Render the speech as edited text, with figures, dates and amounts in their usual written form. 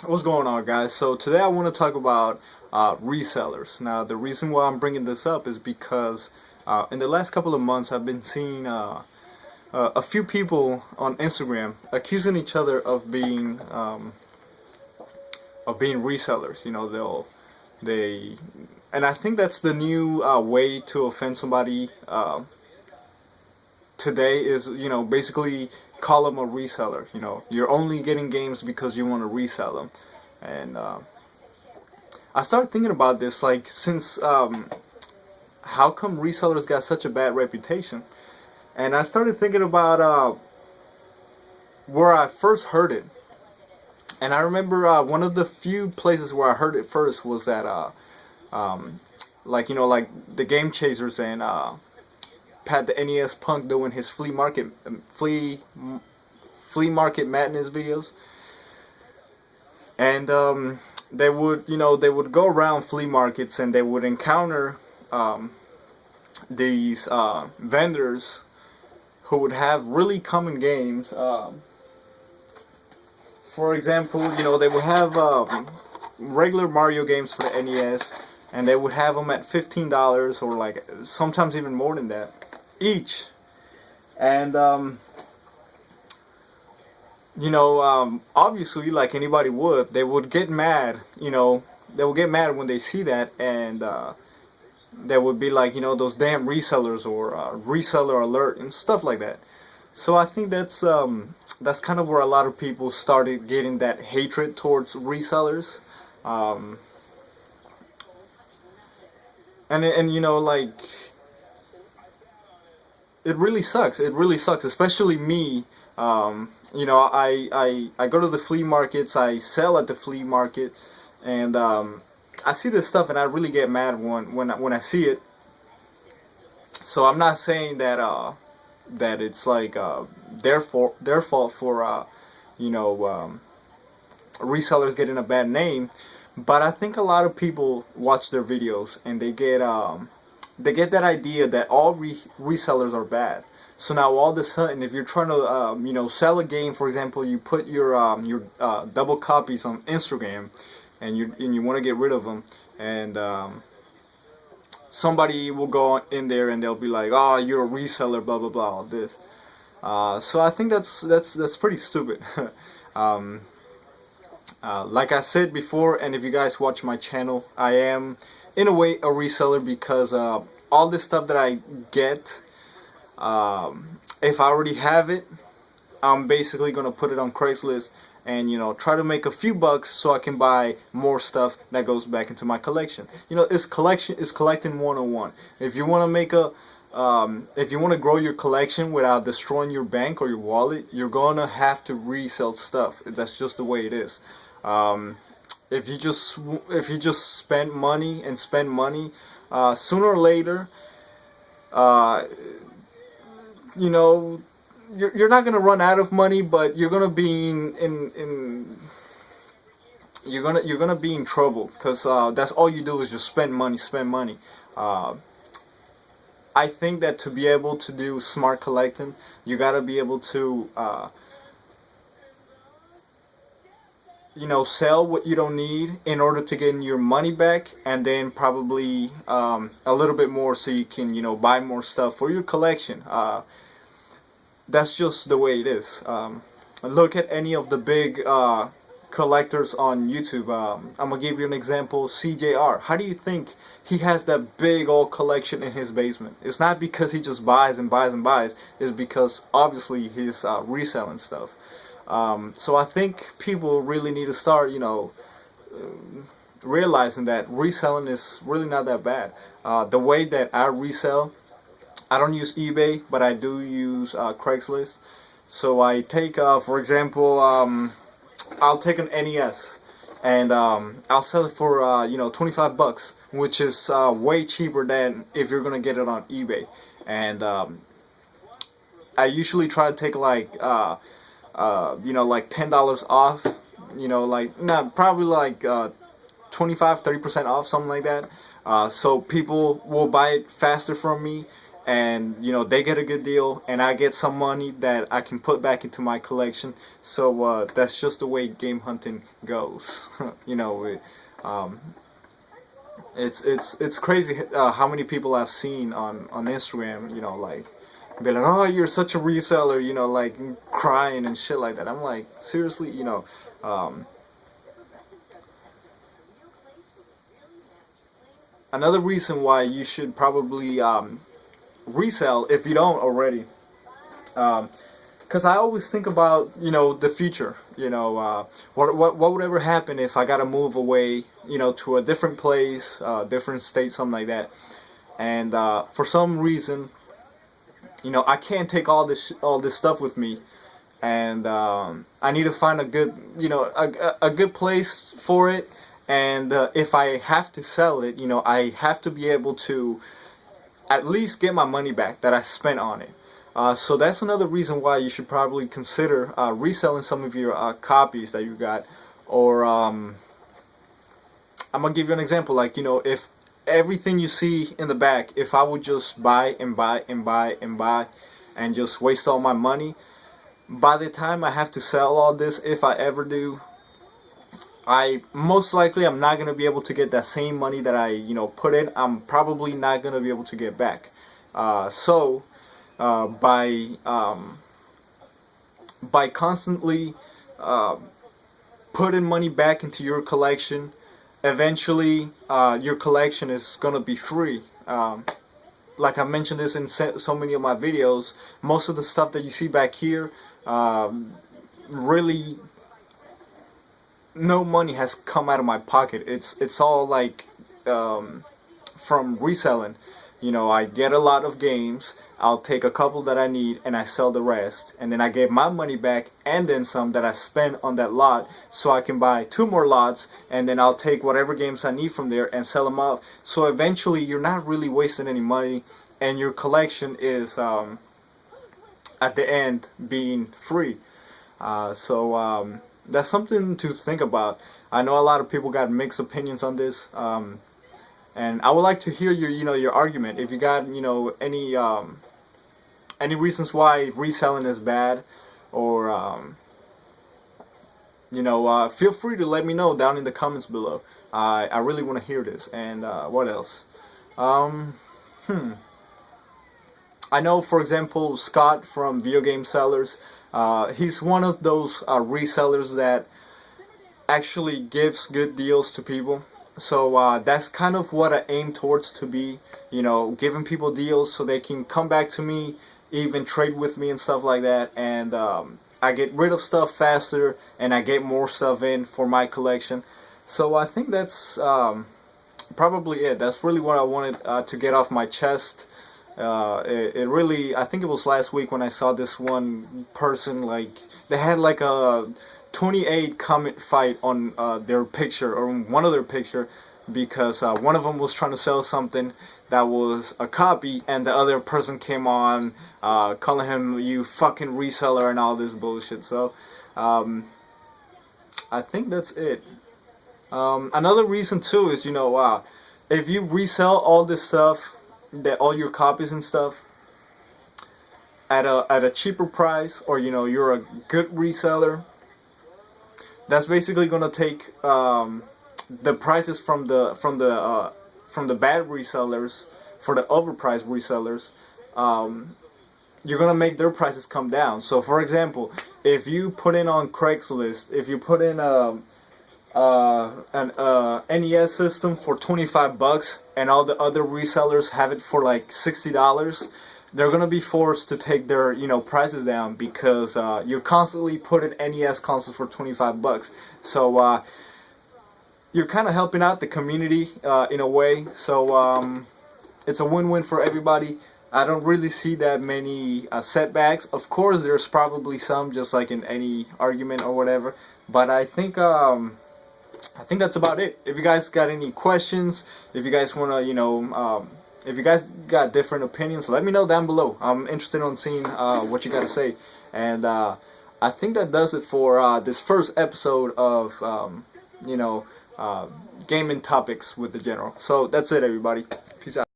What's going on, guys? So today I want to talk about resellers. Now, the reason why I'm bringing this up is because in the last couple of months I've been seeing a few people on Instagram accusing each other of being resellers. They and I think that's the new way to offend somebody today is, basically call them a reseller. You're only getting games because you want to resell them. And I started thinking about this, like, since how come resellers got such a bad reputation? And I started thinking about where I first heard it. And I remember one of the few places where I heard it first was at like the Game Chasers and Pat the NES Punk doing his flea market madness videos. And they would go around flea markets and they would encounter these vendors who would have really common games. For example, they would have regular Mario games for the NES, and they would have them at $15 or like sometimes even more than that each. And obviously, like anybody would, they would get mad. They would get mad when they see that, and they would be like, those damn resellers or reseller alert and stuff like that. So I think that's kind of where a lot of people started getting that hatred towards resellers. And like, it really sucks. It really sucks, especially me. I go to the flea markets. I sell at the flea market, and I see this stuff, and I really get mad when I see it. So I'm not saying that that it's like their fault for resellers getting a bad name, but I think a lot of people watch their videos and they get that idea that all resellers are bad. So now all of a sudden, if you're trying to sell a game, for example, you put your double copies on Instagram, and you want to get rid of them, and somebody will go in there and they'll be like, "Oh, you're a reseller, blah blah blah," all this. So I think that's pretty stupid. Like I said before, and if you guys watch my channel, I am in a way a reseller because all this stuff that I get, if I already have it, I'm basically gonna put it on Craigslist and try to make a few bucks so I can buy more stuff that goes back into my collection. It's collecting 101. If you want to make if you want to grow your collection without destroying your bank or your wallet, you're gonna have to resell stuff. That's just the way it is. If you just spend money, sooner or later, you're not gonna run out of money, but you're gonna be you're gonna be in trouble, because that's all you do is just spend money. I think that to be able to do smart collecting, you gotta be able to sell what you don't need in order to get your money back, and then probably a little bit more so you can buy more stuff for your collection. That's just the way it is. Look at any of the big collectors on YouTube. I'm gonna give you an example. CJR. How do you think he has that big old collection in his basement? It's not because he just buys and buys and buys. It's because obviously he's reselling stuff. So I think people really need to start, realizing that reselling is really not that bad. The way that I resell, I don't use eBay, but I do use Craigslist. So I take, for example, I'll take an NES, and I'll sell it for $25, which is way cheaper than if you're gonna get it on eBay. And I usually try to take like like $10 off. Probably like 25-30% off, something like that. So people will buy it faster from me, and you know, they get a good deal, and I get some money that I can put back into my collection. So that's just the way game hunting goes. You know, it's crazy how many people I've seen on Instagram, you know, like be like, oh, you're such a reseller, you know, like crying and shit like that. I'm like, seriously, you know. Another reason why you should probably resell, if you don't already, because I always think about, you know, the future. You know, what would ever happen if I gotta move away, you know, to a different place, different state, something like that. And for some reason, you know, I can't take all this stuff with me, and I need to find a good, you know, a good place for it. And if I have to sell it, you know, I have to be able to at least get my money back that I spent on it. So that's another reason why you should probably consider reselling some of your copies that you got. Or I'm gonna give you an example. Like, you know, if everything you see in the back, if I would just buy and buy and buy and buy and just waste all my money, by the time I have to sell all this, if I ever do, I most likely I'm not gonna be able to get that same money that I, you know, put in. I'm probably not gonna be able to get back. So by constantly putting money back into your collection, eventually your collection is gonna be free. Like I mentioned this in so many of my videos, most of the stuff that you see back here, really no money has come out of my pocket. It's all like from reselling. You know, I get a lot of games, I'll take a couple that I need and I sell the rest, and then I get my money back and then some that I spent on that lot, so I can buy 2 more lots, and then I'll take whatever games I need from there and sell them off. So eventually you're not really wasting any money, and your collection is at the end being free. So that's something to think about. I know a lot of people got mixed opinions on this, and I would like to hear your, you know, your argument. If you got, you know, any reasons why reselling is bad, or you know, feel free to let me know down in the comments below. I really want to hear this. And what else? I know, for example, Scott from Video Game Sellers. He's one of those resellers that actually gives good deals to people. So that's kind of what I aim towards to be, you know, giving people deals so they can come back to me, even trade with me and stuff like that. And I get rid of stuff faster, and I get more stuff in for my collection. So I think that's probably it. That's really what I wanted to get off my chest. It really, I think it was last week when I saw this one person, like, they had like a 28 comment fight on their picture, or one of their picture, because one of them was trying to sell something that was a copy, and the other person came on calling him, you fucking reseller, and all this bullshit. So I think that's it. Another reason too is, you know, if you resell all this stuff, all your copies and stuff, at a cheaper price, or, you know, you're a good reseller, that's basically gonna take the prices from the bad resellers, for the overpriced resellers. You're gonna make their prices come down. So, for example, if you put in on Craigslist, if you put in an NES system for 25 bucks, and all the other resellers have it for like $60, they're gonna be forced to take their, you know, prices down, because you're constantly putting NES consoles for 25 bucks. So you're kind of helping out the community in a way. So it's a win-win for everybody. I don't really see that many setbacks. Of course, there's probably some, just like in any argument or whatever. But I think that's about it. If you guys got any questions, if you guys want to, you know, if you guys got different opinions, let me know down below. I'm interested in seeing what you got to say. And I think that does it for this first episode of, you know, gaming topics with the general. So that's it, everybody. Peace out.